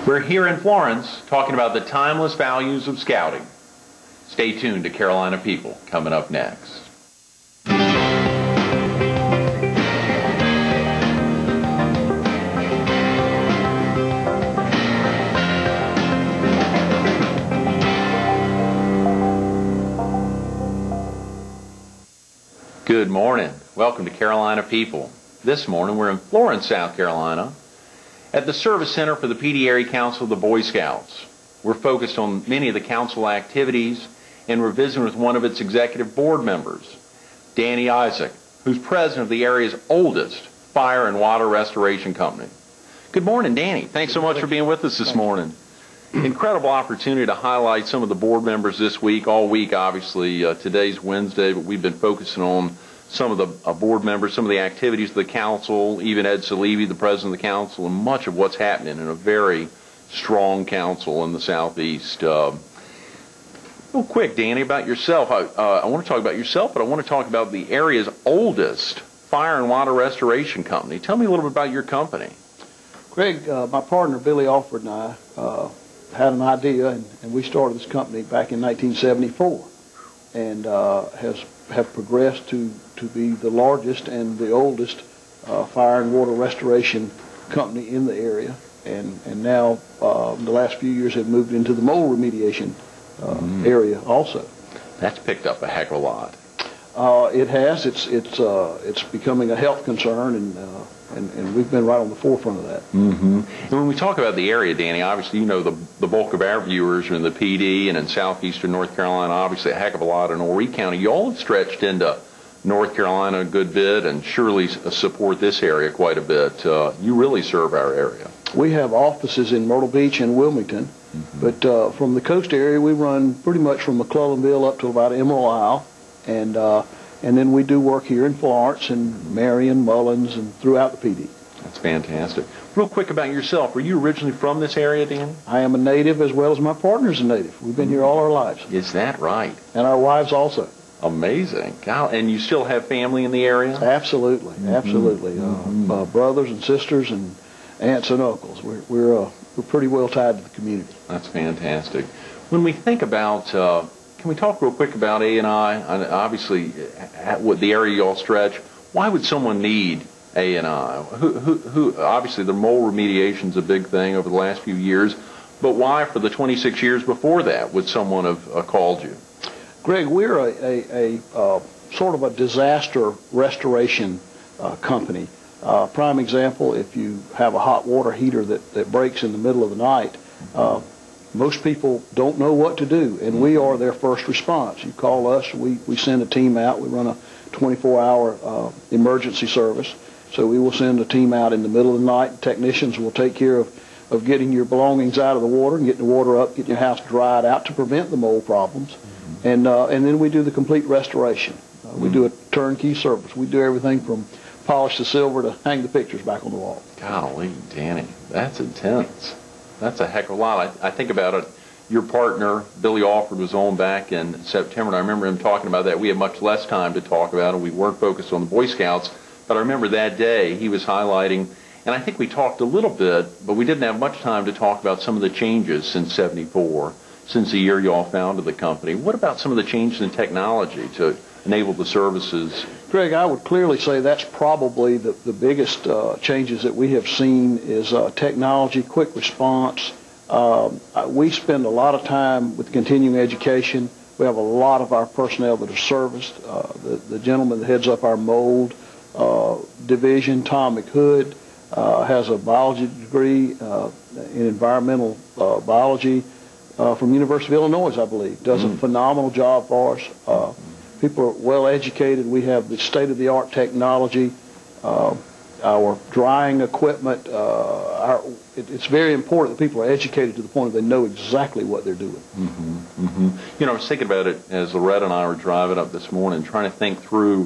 We're here in Florence talking about the timeless values of scouting. Stay tuned to Carolina People coming up next. Good morning. Welcome to Carolina People. This morning we're in Florence, South Carolina, at the Service Center for the PD Area Council of the Boy Scouts. We're focused on many of the council activities, and we're visiting with one of its executive board members, Danny Isaac, who's president of the area's oldest fire and water restoration company. Good morning, Danny. Thanks so much for being with us this morning. Incredible opportunity to highlight some of the board members this week, all week obviously. Today's Wednesday, but we've been focusing on some of the board members, some of the activities of the council, even Ed Salivi, the president of the council, and much of what's happening in a very strong council in the Southeast. Real quick, Danny, about yourself. I want to talk about yourself, but I want to talk about the area's oldest fire and water restoration company. Tell me a little bit about your company. Greg, my partner Billy Alford and I had an idea, and we started this company back in 1974, and have progressed to be the largest and the oldest fire and water restoration company in the area, and now in the last few years have moved into the mold remediation area also. That's picked up a heck of a lot. It has. It's becoming a health concern, and we've been right on the forefront of that. And when we talk about the area, Danny, obviously you know the bulk of our viewers are in the PD and in southeastern North Carolina, obviously a heck of a lot in Horry County. You all have stretched into North Carolina a good bit and surely support this area quite a bit. You really serve our area. We have offices in Myrtle Beach and Wilmington, but from the coast area we run pretty much from McClellanville up to about Emerald Isle, and then we do work here in Florence and Marion, Mullins, and throughout the PD. That's fantastic. Real quick about yourself, were you originally from this area, Dan? I am a native as well as my partner's a native. We've been here all our lives. Is that right? And our wives also. Amazing. God, and you still have family in the area? Absolutely, absolutely. Brothers and sisters and aunts and uncles. We're pretty well tied to the community. That's fantastic. When we think about, can we talk real quick about A&I? Obviously, what the area you all stretch. Why would someone need A&I? Who? Obviously, the mold remediation is a big thing over the last few years. But why, for the 26 years before that, would someone have called you? Greg, we're a sort of a disaster restoration company. Prime example, if you have a hot water heater that breaks in the middle of the night, most people don't know what to do, and we are their first response. You call us, we send a team out. We run a 24-hour emergency service, so we will send a team out in the middle of the night. Technicians will take care of getting your belongings out of the water and getting the water up, getting your house dried out to prevent the mold problems. And then we do the complete restoration. We do a turnkey service. We do everything from polish the silver to hang the pictures back on the wall. Golly, Danny, that's intense. That's a heck of a lot. I think about it. Your partner, Billy Alford, was on back in September, and I remember him talking about that. We had much less time to talk about it. We weren't focused on the Boy Scouts, but I remember that day he was highlighting, and I think we talked a little bit, but we didn't have much time to talk about some of the changes since '74. Since the year you all founded the company. What about some of the changes in technology to enable the services? Greg, I would clearly say that's probably the biggest changes that we have seen is technology, quick response. We spend a lot of time with continuing education. We have a lot of our personnel that are serviced. The gentleman that heads up our mold division, Tom McHood, has a biology degree in environmental biology. From University of Illinois, I believe, does a phenomenal job for us. People are well educated. We have the state-of-the-art technology, our drying equipment. It's very important that people are educated to the point that they know exactly what they're doing. You know, I was thinking about it as Loretta and I were driving up this morning, trying to think through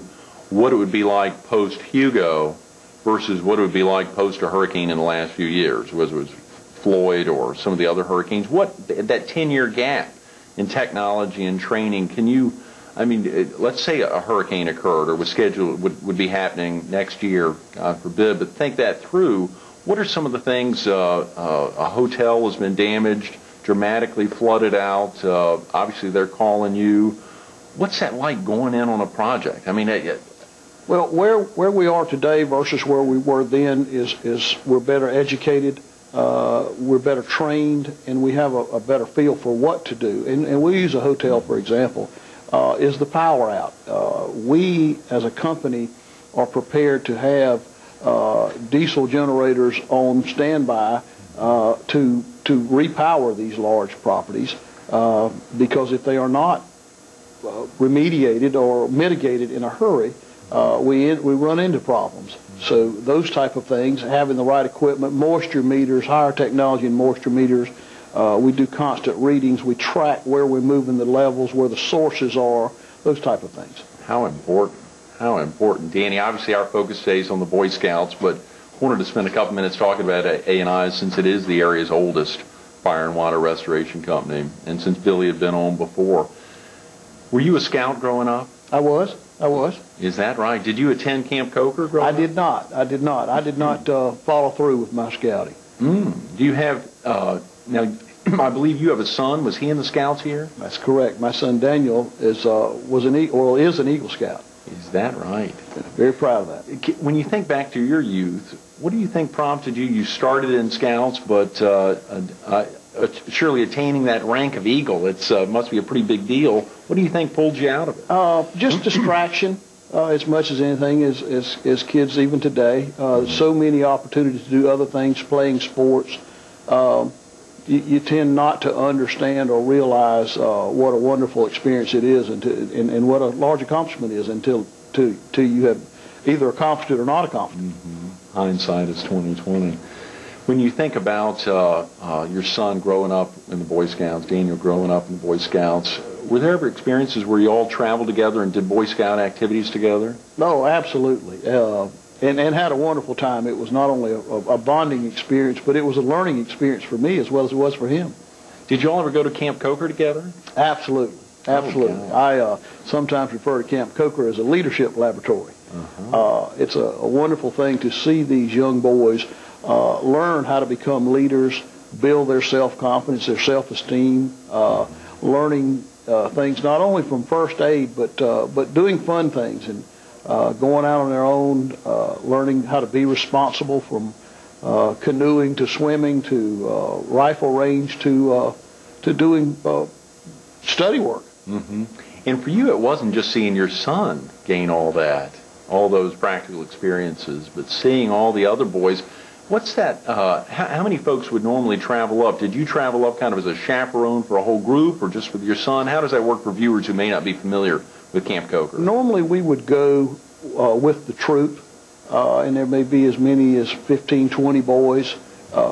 what it would be like post-Hugo versus what it would be like post a hurricane in the last few years, whether it was Floyd or some of the other hurricanes. What that 10-year gap in technology and training, can you, I mean, let's say a hurricane occurred or was scheduled, would be happening next year, God forbid, but think that through. What are some of the things? A hotel has been damaged, dramatically flooded out. Obviously, they're calling you. What's that like going in on a project? I mean, well, where we are today versus where we were then is we're better educated, we're better trained, and we have a better feel for what to do. And we use a hotel, for example. Is the power out? We, as a company, are prepared to have diesel generators on standby to repower these large properties, because if they are not remediated or mitigated in a hurry, we run into problems. So those type of things, having the right equipment, moisture meters, higher technology in moisture meters, we do constant readings, we track where we're moving the levels, where the sources are, those type of things. How important. How important. Danny, obviously our focus stays on the Boy Scouts, but wanted to spend a couple minutes talking about A&I since it is the area's oldest fire and water restoration company, and since Billy had been on before. Were you a scout growing up? I was. Is that right? Did you attend Camp Coker growing up? I did not. I did not follow through with my scouting. Do you have, now, I believe you have a son. Was he in the Scouts here? That's correct. My son Daniel is an Eagle Scout. Is that right? Very proud of that. When you think back to your youth, what do you think prompted you? You started in Scouts, but surely attaining that rank of Eagle, it must be a pretty big deal. What do you think pulled you out of it? Just distraction, as much as anything, as kids even today. So many opportunities to do other things, playing sports. You tend not to understand or realize what a wonderful experience it is, and what a large accomplishment is until you have either accomplished it or not accomplished it. Mm-hmm. Hindsight is 20/20. When you think about your son growing up in the Boy Scouts, Daniel growing up in the Boy Scouts, were there ever experiences where you all traveled together and did Boy Scout activities together? No, absolutely. And had a wonderful time. It was not only a bonding experience, but it was a learning experience for me as well as it was for him. Did you all ever go to Camp Coker together? Absolutely. Oh, I sometimes refer to Camp Coker as a leadership laboratory. It's a wonderful thing to see these young boys learn how to become leaders, build their self-confidence, their self-esteem, learning things not only from first aid, but doing fun things and going out on their own, learning how to be responsible, from canoeing to swimming to rifle range to doing study work. Mm-hmm. And for you, it wasn't just seeing your son gain all that, all those practical experiences, but seeing all the other boys. What's that? How many folks would normally travel up? Did you travel up kind of as a chaperone for a whole group, or just with your son? How does that work for viewers who may not be familiar with Camp Coker? Normally we would go with the troop, and there may be as many as 15, 20 boys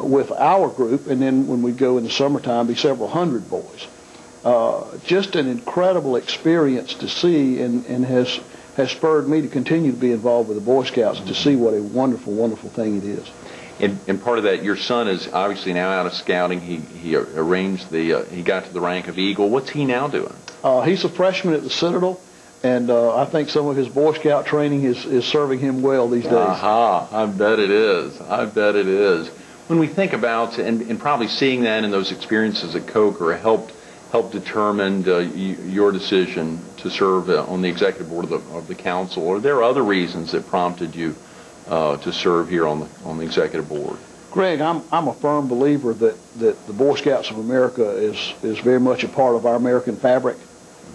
with our group, and then when we go in the summertime, be several hundred boys. Just an incredible experience to see, and has spurred me to continue to be involved with the Boy Scouts, to see what a wonderful, wonderful thing it is. And part of that, your son is obviously now out of scouting. He arranged he got to the rank of Eagle. What's he now doing? He's a freshman at the Citadel, and I think some of his Boy Scout training is serving him well these days. Aha, I bet it is. I bet it is. When we think about, and probably seeing that in those experiences at Coker helped determine your decision to serve on the executive board of the council, or there are other reasons that prompted you to serve here on the executive board? Greg, I'm a firm believer that the Boy Scouts of America is very much a part of our American fabric.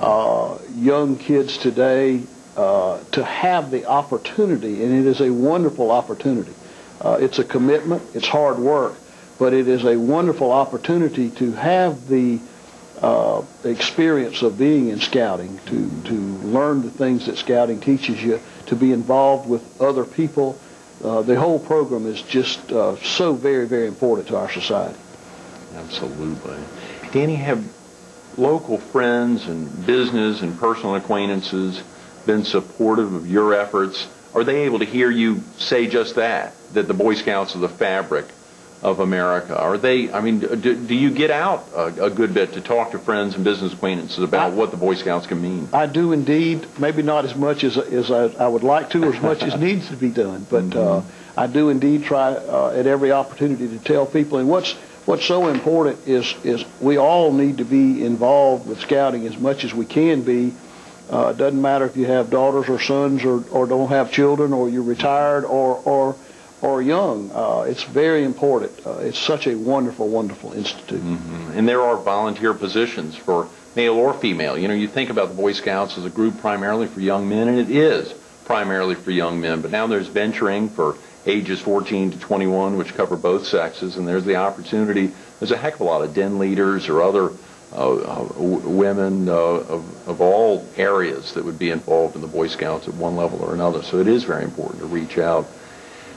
Young kids today, to have the opportunity, and it is a wonderful opportunity. It's a commitment, it's hard work, but it is a wonderful opportunity to have the experience of being in scouting, to learn the things that scouting teaches you, to be involved with other people. The whole program is just so very, very important to our society. Absolutely. Danny, have local friends and business and personal acquaintances been supportive of your efforts? Are they able to hear you say just that the Boy Scouts are the fabric of America? Are they, I mean, do you get out a good bit to talk to friends and business acquaintances about what the Boy Scouts can mean? I do indeed. Maybe not as much as I would like to, or as much as needs to be done, but I do indeed try at every opportunity to tell people. And what's so important is we all need to be involved with scouting as much as we can be. It doesn't matter if you have daughters or sons or don't have children, or you're retired or young. It's very important. It's such a wonderful, wonderful institute. And there are volunteer positions for male or female. You know, you think about the Boy Scouts as a group primarily for young men, and it is primarily for young men. But now there's venturing for ages 14 to 21, which cover both sexes, and there's the opportunity. There's a heck of a lot of den leaders or other women of all areas that would be involved in the Boy Scouts at one level or another. So it is very important to reach out.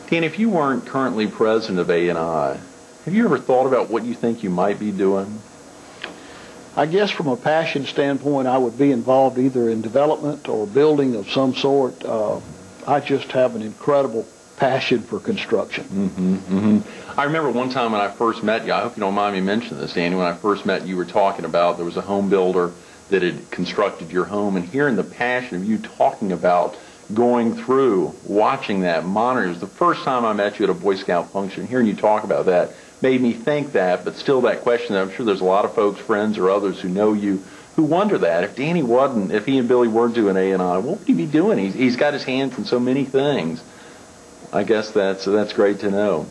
Dan, if you weren't currently president of A&I, have you ever thought about what you think you might be doing? I guess from a passion standpoint, I would be involved either in development or building of some sort. I just have an incredible passion for construction. I remember one time when I first met you, I hope you don't mind me mentioning this, Danny, when I first met you were talking about there was a home builder that had constructed your home, and hearing the passion of you talking about going through, watching that, monitors. The first time I met you at a Boy Scout function, hearing you talk about that made me think that, but still that question, I'm sure there's a lot of folks, friends or others who know you, who wonder that. If Danny wasn't, if he and Billy weren't doing A&I, what would he be doing? He's got his hands in so many things. I guess that's great to know.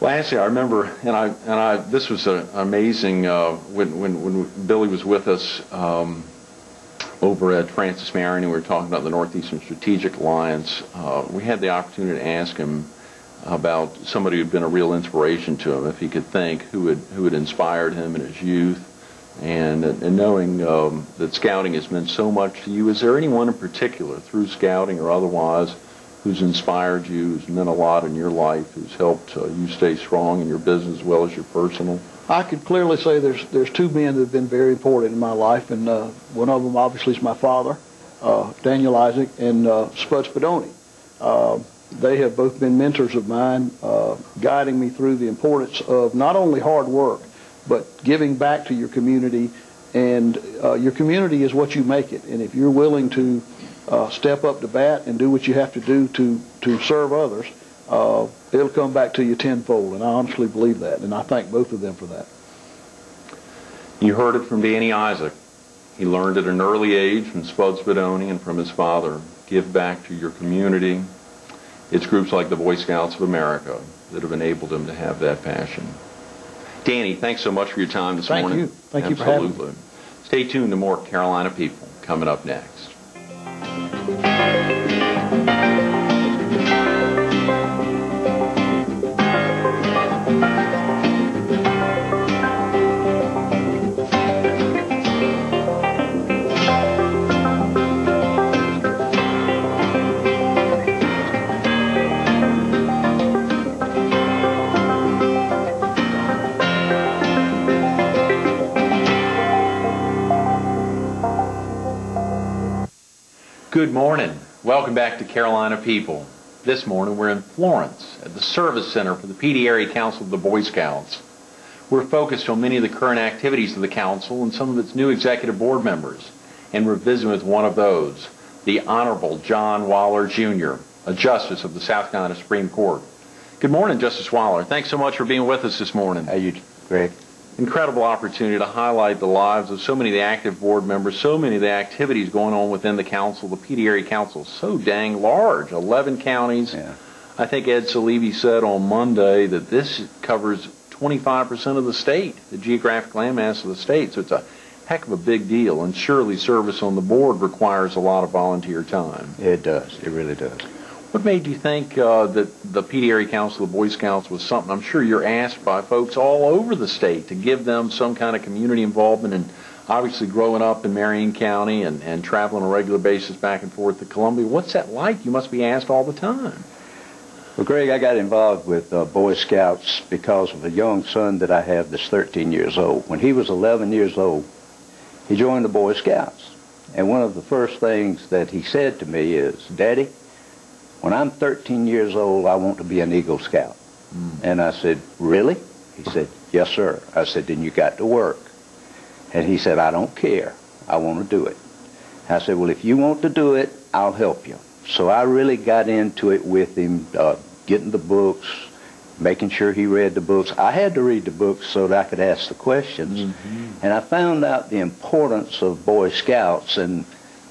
Lastly, I remember, and this was an amazing, when Billy was with us over at Francis Marion, and we were talking about the Northeastern Strategic Alliance, we had the opportunity to ask him about somebody who had been a real inspiration to him, if he could think who had inspired him in his youth, and knowing that scouting has meant so much to you. Is there anyone in particular, through scouting or otherwise, who's inspired you, who's meant a lot in your life, who's helped you stay strong in your business as well as your personal? I could clearly say there's two men that have been very important in my life, and one of them obviously is my father, Daniel Isaac, and Spud Spadoni. They have both been mentors of mine, guiding me through the importance of not only hard work, but giving back to your community. And your community is what you make it. And if you're willing to step up to bat and do what you have to do to serve others, it'll come back to you tenfold. And I honestly believe that. And I thank both of them for that. You heard it from Danny Isaac. He learned at an early age from Spud Spadoni and from his father. Give back to your community. It's groups like the Boy Scouts of America that have enabled him to have that passion. Danny, thanks so much for your time this morning. Thank you for having me. Stay tuned to more Carolina People coming up next. Good morning. Welcome back to Carolina People. This morning we're in Florence at the Service Center for the Pee Dee Area Council of the Boy Scouts. We're focused on many of the current activities of the Council and some of its new executive board members. And we're visiting with one of those, the Honorable John Waller, Jr., a Justice of the South Carolina Supreme Court. Good morning, Justice Waller. Thanks so much for being with us this morning. How you, Greg? Incredible opportunity to highlight the lives of so many of the active board members, so many of the activities going on within the council. The Pee Dee Area Council is so dang large, 11 counties. Yeah. I think Ed Salivi said on Monday that this covers 25% of the state, the geographic landmass of the state. So it's a heck of a big deal, and surely service on the board requires a lot of volunteer time. It does. It really does. What made you think that the Pee Dee Area Council of the Boy Scouts was something? I'm sure you're asked by folks all over the state to give them some kind of community involvement, and obviously growing up in Marion County and traveling on a regular basis back and forth to Columbia. What's that like? You must be asked all the time. Well, Greg, I got involved with Boy Scouts because of a young son that I have that's 13 years old. When he was 11 years old, he joined the Boy Scouts. And one of the first things that he said to me is, "Daddy, when I'm 13 years old, I want to be an Eagle Scout." And I said, really? He said, yes, sir. I said, then you got to work. And he said, I don't care. I want to do it. I said, well, if you want to do it, I'll help you. So I really got into it with him, getting the books, making sure he read the books. I had to read the books so that I could ask the questions. And I found out the importance of Boy Scouts, and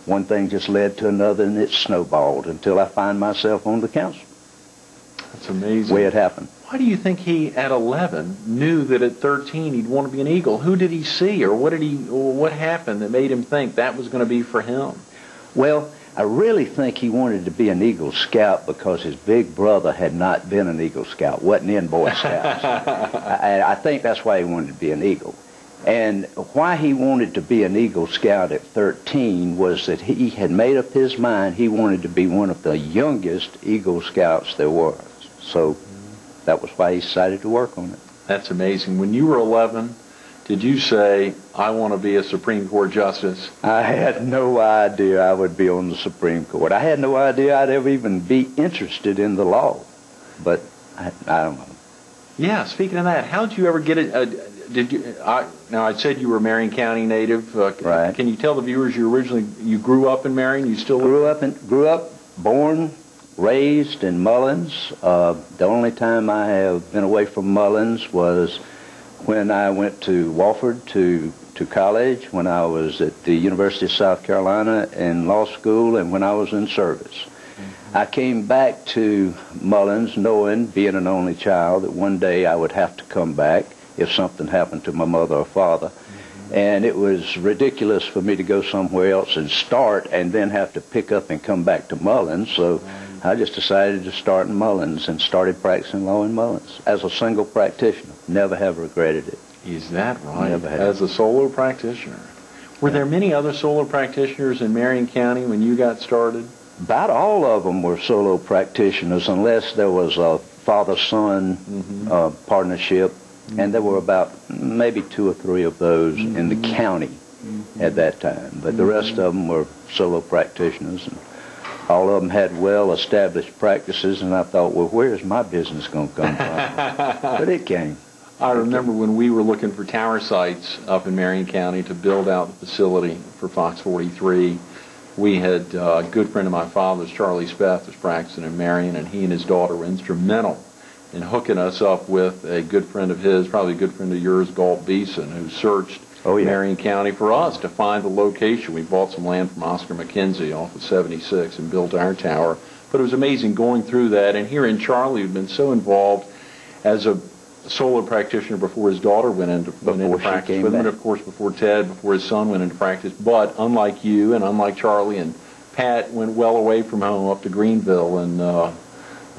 one thing just led to another, and it snowballed until I find myself on the council. That's amazing. The way it happened. Why do you think he, at 11, knew that at 13 he'd want to be an Eagle? Who did he see, or what happened that made him think that was going to be for him? Well, I really think he wanted to be an Eagle Scout because his big brother had not been an Eagle Scout, wasn't in Boy Scouts. I think that's why he wanted to be an Eagle. And why he wanted to be an Eagle Scout at 13 was that he had made up his mind he wanted to be one of the youngest Eagle Scouts there was. So that was why he decided to work on it. That's amazing. When you were 11, did you say, I want to be a Supreme Court justice? I had no idea I would be on the Supreme Court. I had no idea I'd ever even be interested in the law. But I don't know. Yeah, speaking of that, how did you ever get it? Now, I said you were a Marion County native. Right. Can you tell the viewers you grew up in Marion? You still grew up, born, raised in Mullins. The only time I have been away from Mullins was when I went to Wofford to college, when I was at the University of South Carolina in law school, and when I was in service. I came back to Mullins knowing, being an only child, that one day I would have to come back if something happened to my mother or father. And it was ridiculous for me to go somewhere else and start and then have to pick up and come back to Mullins. So I just decided to start in Mullins and started practicing law in Mullins as a single practitioner. Never have regretted it. Is that right? Never have. As a solo practitioner. Were there many other solo practitioners in Marion County when you got started? About all of them were solo practitioners unless there was a father-son partnership. And there were about maybe 2 or 3 of those in the county at that time. But the rest of them were solo practitioners. And all of them had well-established practices. And I thought, well, where's my business going to come from? But it came. I remember when we were looking for tower sites up in Marion County to build out the facility for Fox 43. We had a good friend of my father's, Charlie Speth, was practicing in Marion, and he and his daughter were instrumental in hooking us up with a good friend of his, probably a good friend of yours, Galt Beeson, who searched Marion County for us to find the location. We bought some land from Oscar McKenzie off of 76 and built our tower. But it was amazing going through that. And hearing Charlie, who'd been so involved as a solo practitioner before his daughter went into practice with him, and of course before Ted, before his son went into practice. But unlike you and unlike Charlie and Pat, went well away from home up to Greenville, and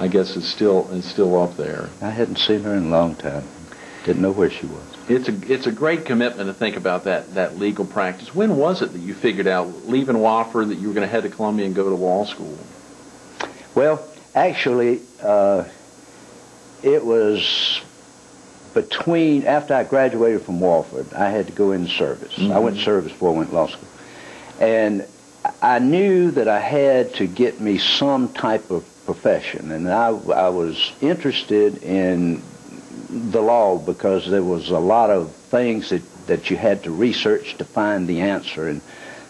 I guess is still up there. I hadn't seen her in a long time. Didn't know where she was. It's a great commitment to think about that legal practice. When was it that you figured out, leaving Wofford, that you were going to head to Columbia and go to law school? Well, actually, it was after I graduated from Wofford, I had to go into service. I went to service before I went to law school. And I knew that I had to get me some type of profession, and I was interested in the law because there was a lot of things that you had to research to find the answer, and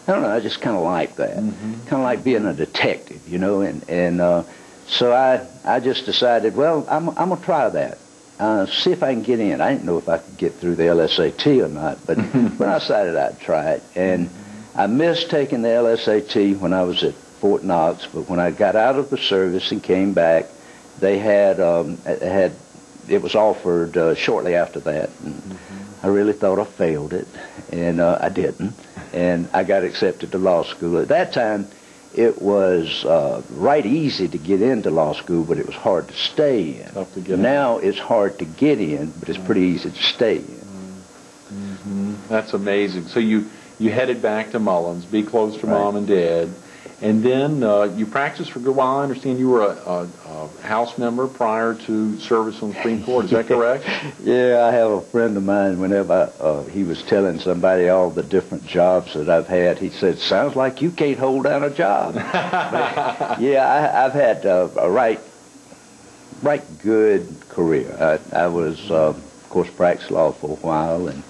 I don't know, I just kind of like that, kind of like being a detective, you know, and so I just decided, well, I'm gonna try that, see if I can get in. I didn't know if I could get through the LSAT or not, but when I decided I'd try it, and I missed taking the LSAT when I was at Fort Knox, but when I got out of the service and came back, they it was offered shortly after that, and I really thought I failed it, and I didn't, and I got accepted to law school. At that time, it was right easy to get into law school, but it was hard to stay in. Tough to get now it's hard to get in, but it's pretty easy to stay in. That's amazing. So you headed back to Mullins, be close to Mom and Dad. And then you practiced for a good while. I understand you were a House member prior to service on the Supreme Court. Is that correct? Yeah, I have a friend of mine, whenever he was telling somebody all the different jobs that I've had, he said, sounds like you can't hold down a job. But, yeah, I've had a right right good career. I was, of course, practiced law for a while, and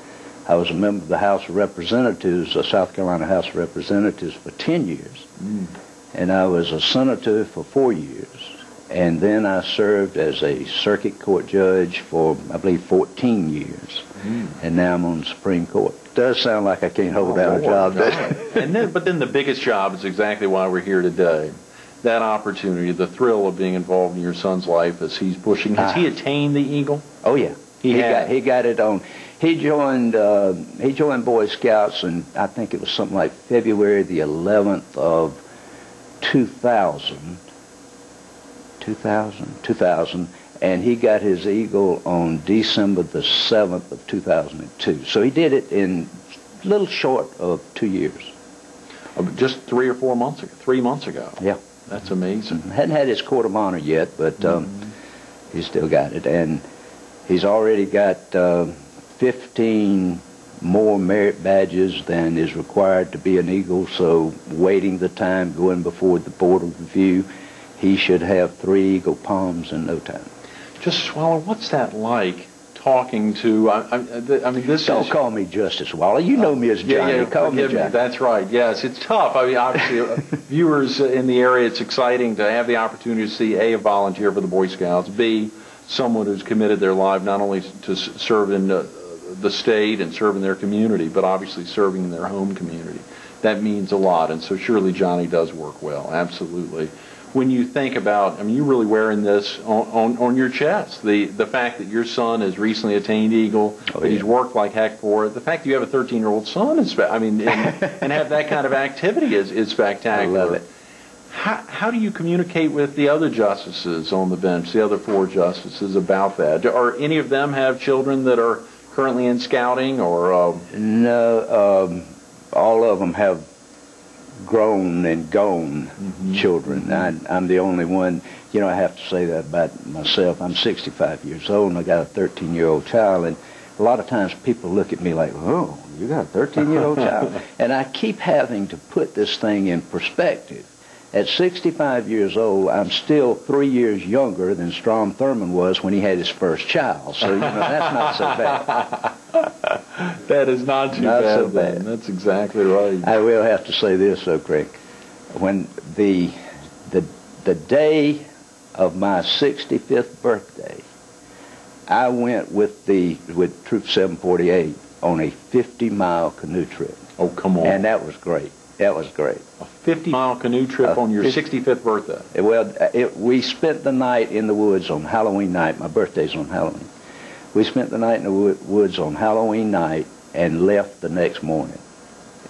I was a member of the House of Representatives, South Carolina House of Representatives, for 10 years. And I was a senator for 4 years. And then I served as a circuit court judge for, I believe, 14 years. And now I'm on the Supreme Court. Does sound like I can't hold down a job, doesn't it? But then the biggest job is exactly why we're here today. That opportunity, the thrill of being involved in your son's life as he's pushing. Has he attained the Eagle? Oh, yeah. He got it on. He joined Boy Scouts, and I think it was something like February the 11th of 2000, and he got his Eagle on December the 7th of 2002. So he did it in a little short of 2 years. Just 3 or 4 months ago, 3 months ago. Yeah. That's amazing. Hadn't had his Court of Honor yet, but he still got it. And he's already got 15 more merit badges than is required to be an Eagle, so waiting the time, going before the Board of Review, he should have 3 Eagle palms in no time. Just Waller, what's that like talking to, I mean, this Don't is... call me Justice Waller. You know me as Johnny. Yeah, call me forgive me. Johnny. That's right. Yes, it's tough. I mean, obviously, viewers in the area, it's exciting to have the opportunity to see, A, a volunteer for the Boy Scouts, B, someone who's committed their life not only to serve in the state and serve in their community, but obviously serving in their home community. That means a lot, and so surely Johnny does work well, absolutely. When you think about, I mean, you're really wearing this on your chest, the fact that your son has recently attained Eagle, he's worked like heck for it, the fact that you have a 13-year-old son is, I mean, and have that kind of activity is spectacular. I love it. How do you communicate with the other justices on the bench, the other 4 justices, about that? Are any of them have children that are currently in scouting, or? No, all of them have grown and gone children. I'm the only one. You know, I have to say that about myself. I'm 65 years old, and I got a 13-year-old child, and a lot of times people look at me like, oh, you got a 13-year-old child? And I keep having to put this thing in perspective. At 65 years old, I'm still 3 years younger than Strom Thurmond was when he had his first child. So, you know, that's not so bad. That is not too Not bad. so bad. That's exactly right. I will have to say this, though, Craig. When the day of my 65th birthday, I went with Troop 748 on a 50-mile canoe trip. Oh, come on. And that was great. That was great. A 50-mile canoe trip on your 65th birthday. Well, we spent the night in the woods on Halloween night. My birthday's on Halloween. We spent the night in the woods on Halloween night and left the next morning.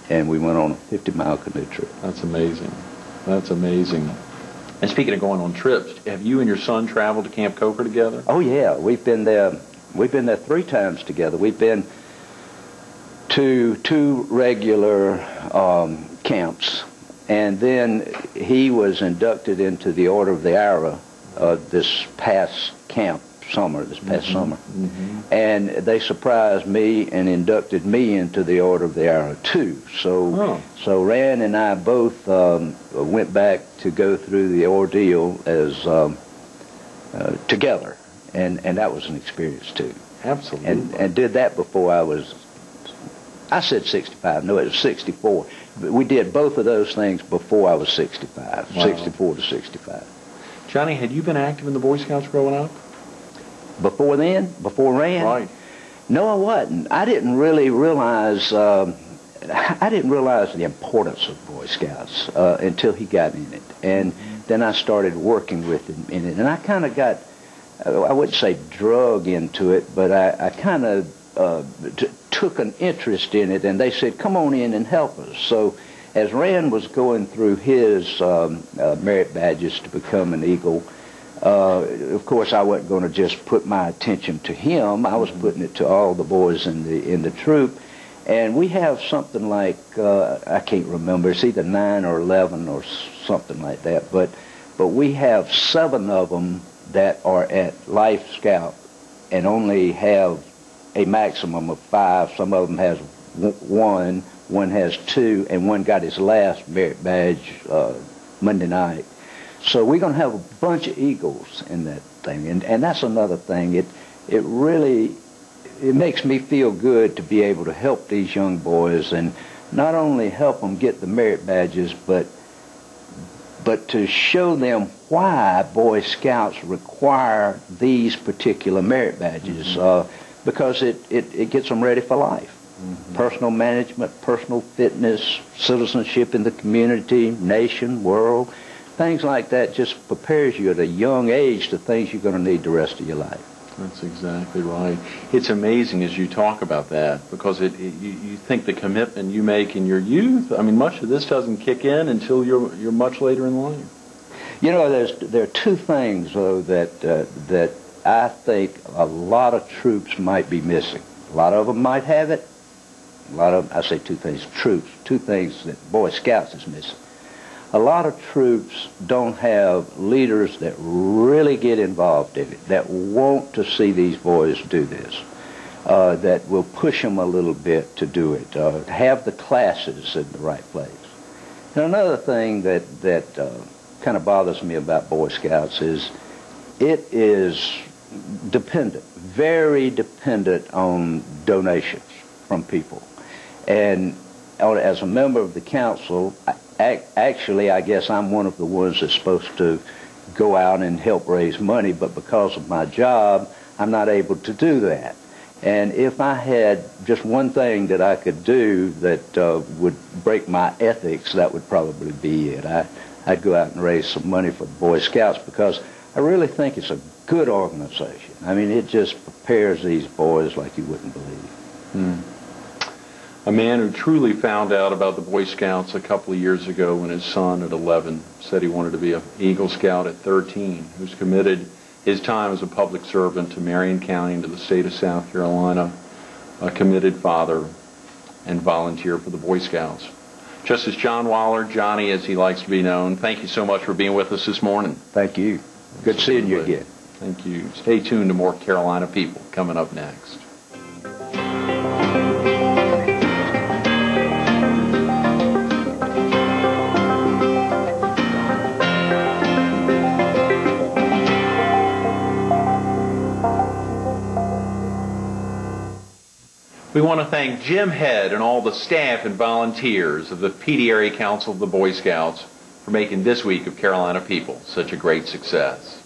And we went on a 50-mile canoe trip. That's amazing. That's amazing. And speaking of going on trips, have you and your son traveled to Camp Coker together? Oh, yeah. We've been there 3 times together. We've been to 2 regular camps, and then he was inducted into the Order of the Arrow this past summer. And they surprised me and inducted me into the Order of the Arrow too. So Rand and I both went back to go through the ordeal as together, and that was an experience too. Absolutely. And did that before I said 65. No, it was 64. But we did both of those things before I was 65, wow. 64 to 65. Johnny, had you been active in the Boy Scouts growing up? Before then? Before Rand? Right. No, I wasn't. I didn't really realize the importance of Boy Scouts until he got in it. And then I started working with him in it. And I kind of got, I wouldn't say drug into it, but I kind of took an interest in it, and they said, come on in and help us. So as Rand was going through his merit badges to become an Eagle, of course I wasn't going to just put my attention to him. I was putting it to all the boys in the troop. And we have something like, I can't remember, it's either 9 or 11 or something like that, but we have 7 of them that are at Life Scout and only have a maximum of 5. Some of them has 1 has 2, and 1 got his last merit badge Monday night. So we're going to have a bunch of Eagles in that thing. And that's another thing. It really, it makes me feel good to be able to help these young boys and not only help them get the merit badges, but to show them why Boy Scouts require these particular merit badges, because it gets them ready for life. Personal management, personal fitness, citizenship in the community, nation, world, things like that just prepares you at a young age to things you're going to need the rest of your life. That's exactly right. It's amazing as you talk about that, because you think the commitment you make in your youth, I mean, much of this doesn't kick in until you're much later in life. You know, there are two things, though, that I think a lot of troops might be missing. A lot of them might have it. A lot of, I say two things, troops, two things that Boy Scouts is missing. A lot of troops don't have leaders that really get involved in it, that want to see these boys do this, that will push them a little bit to do it, have the classes in the right place. And another thing that kind of bothers me about Boy Scouts is it is dependent, very dependent on donations from people. And as a member of the council, actually, I guess I'm one of the ones that's supposed to go out and help raise money, but because of my job, I'm not able to do that. And if I had just one thing that I could do that would break my ethics, that would probably be it. I'd go out and raise some money for the Boy Scouts, because I really think it's a good organization. I mean, it just prepares these boys like you wouldn't believe. A man who truly found out about the Boy Scouts a couple of years ago when his son at 11 said he wanted to be an Eagle Scout at 13, who's committed his time as a public servant to Marion County and to the state of South Carolina, a committed father and volunteer for the Boy Scouts. Justice John Waller, Johnny as he likes to be known, thank you so much for being with us this morning. Thank you. Good seeing you again. Thank you. Stay tuned to more Carolina People coming up next. We want to thank Jim Head and all the staff and volunteers of the Petey Area Council of the Boy Scouts for making this week of Carolina People such a great success.